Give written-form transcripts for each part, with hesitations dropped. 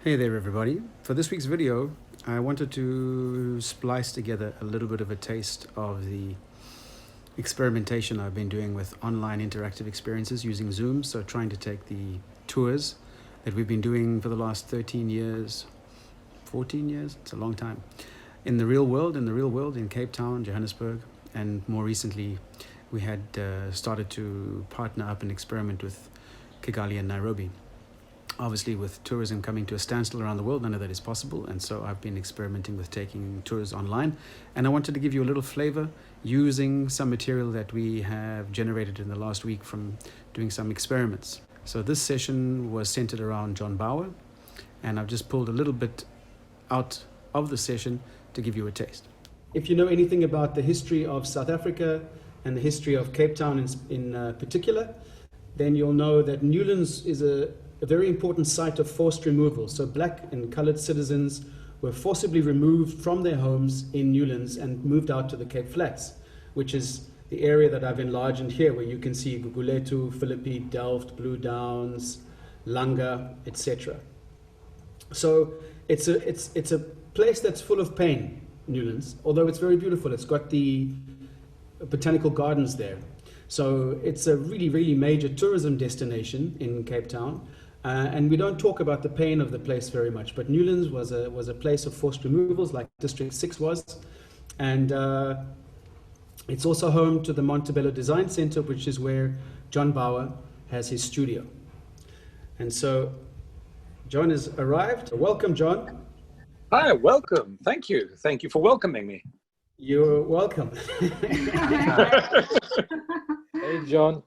Hey there everybody. For this week's video, I wanted to splice together a little bit of a taste of the experimentation I've been doing with online interactive experiences using Zoom. So trying to take the tours that we've been doing for the last 13 years, 14 years, it's a long time, in the real world, in Cape Town, Johannesburg, and more recently we had started to partner up and experiment with Kigali and Nairobi. Obviously, with tourism coming to a standstill around the world, none of that is possible. And so I've been experimenting with taking tours online. And I wanted to give you a little flavor using some material that we have generated in the last week from doing some experiments. So this session was centered around John Bauer. And I've just pulled a little bit out of the session to give you a taste. If you know anything about the history of South Africa and the history of Cape Town in particular, then you'll know that Newlands is a very important site of forced removal. So black and colored citizens were forcibly removed from their homes in Newlands and moved out to the Cape Flats, which is the area that I've enlarged in here, where you can see Guguletu, Philippi, Delft, Blue Downs, Langa, etc. So it's a place that's full of pain, Newlands, although it's very beautiful. It's got the botanical gardens there. So it's a really, really major tourism destination in Cape Town. And we don't talk about the pain of the place very much, but Newlands was a place of forced removals, like District 6 was. And it's also home to the Montebello Design Center, which is where John Bauer has his studio. And so John has arrived. Welcome, John. Hi, welcome. Thank you. Thank you for welcoming me. You're welcome. Hey, John.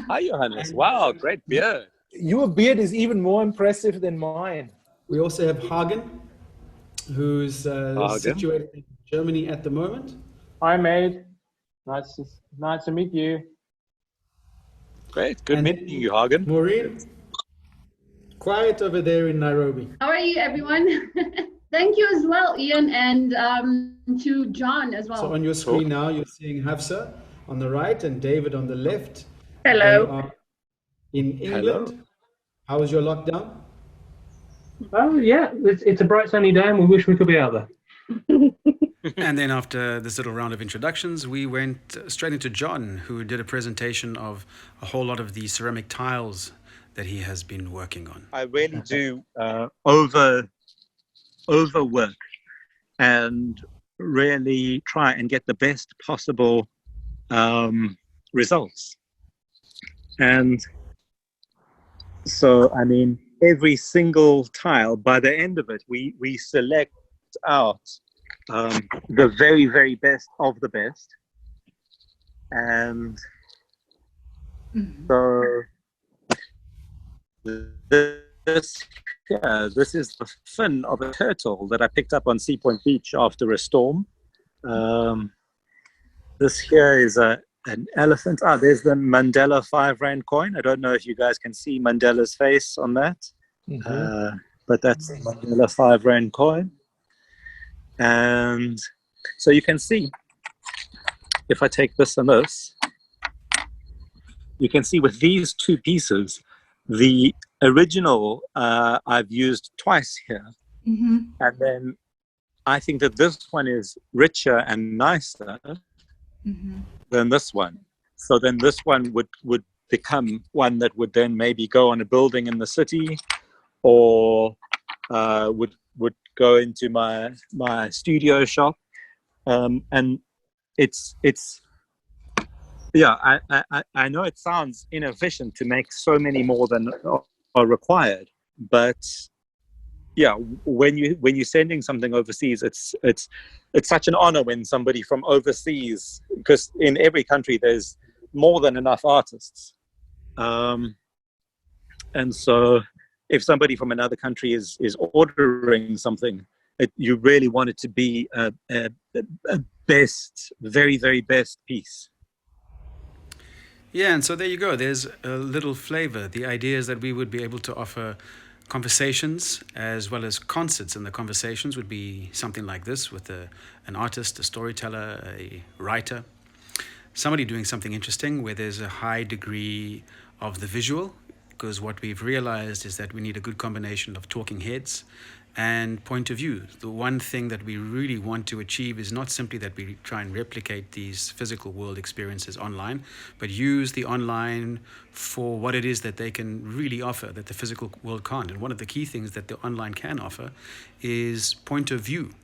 Hi, Johannes. Wow, great beard. Your beard is even more impressive than mine. We also have Hagen, who's situated in Germany at the moment. Hi, mate. Nice to meet you. Great. Good meeting you, Hagen. Maureen, quiet over there in Nairobi. How are you, everyone? Thank you as well, Ian, and to John as well. So on your screen now, you're seeing Hafsa on the right and David on the left. Hello. They are in England. Hello. How was your lockdown? Oh, yeah, it's a bright sunny day and we wish we could be out there. And then after this little round of introductions, we went straight into John, who did a presentation of a whole lot of the ceramic tiles that he has been working on. I really do overwork and really try and get the best possible results. And so, I mean, every single tile, by the end of it, we select out the very, very best of the best. And so this is the fin of a turtle that I picked up on Sea Point Beach after a storm. This here is an elephant. There's the Mandela 5 Rand coin. I don't know if you guys can see Mandela's face on that, but that's the Mandela 5 Rand coin. And so you can see, if I take this and this, you can see with these two pieces, the original I've used twice here. And then I think that this one is richer and nicer than this one. So then this one would become one that would then maybe go on a building in the city, or would go into my studio shop. And it's yeah, I know it sounds inefficient to make so many more than are required, but yeah, when you're sending something overseas, it's such an honor when somebody from overseas, because in every country there's more than enough artists, and so if somebody from another country is ordering something, you really want it to be a best, very, very best piece. Yeah, and so there you go. There's a little flavor. The idea is that we would be able to offer conversations as well as concerts, and the conversations would be something like this with an artist, a storyteller, a writer, somebody doing something interesting where there's a high degree of the visual. because what we've realized is that we need a good combination of talking heads and point of view. The one thing that we really want to achieve is not simply that we try and replicate these physical world experiences online, but use the online for what it is that they can really offer that the physical world can't. And one of the key things that the online can offer is point of view.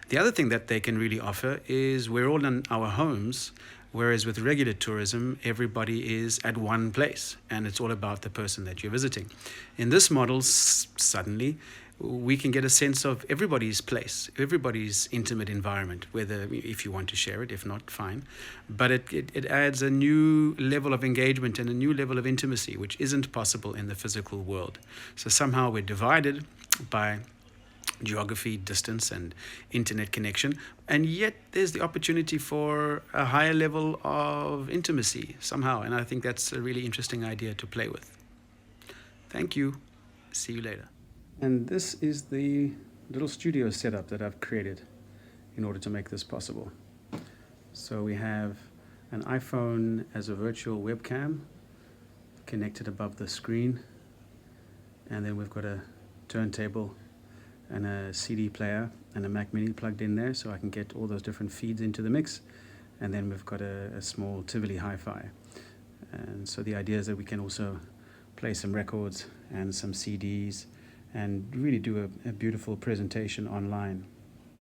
The other thing that they can really offer is we're all in our homes, whereas with regular tourism, everybody is at one place and it's all about the person that you're visiting. In this model, suddenly, we can get a sense of everybody's place, everybody's intimate environment, whether if you want to share it, if not, fine. But it adds a new level of engagement and a new level of intimacy, which isn't possible in the physical world. So somehow we're divided by geography, distance, and internet connection, and yet there's the opportunity for a higher level of intimacy somehow, and I think that's a really interesting idea to play with. Thank you. See you later. And this is the little studio setup that I've created in order to make this possible. So we have an iPhone as a virtual webcam connected above the screen, and then we've got a turntable and a CD player and a Mac Mini plugged in there so I can get all those different feeds into the mix. And then we've got a small Tivoli hi-fi. And so the idea is that we can also play some records and some CDs and really do a beautiful presentation online.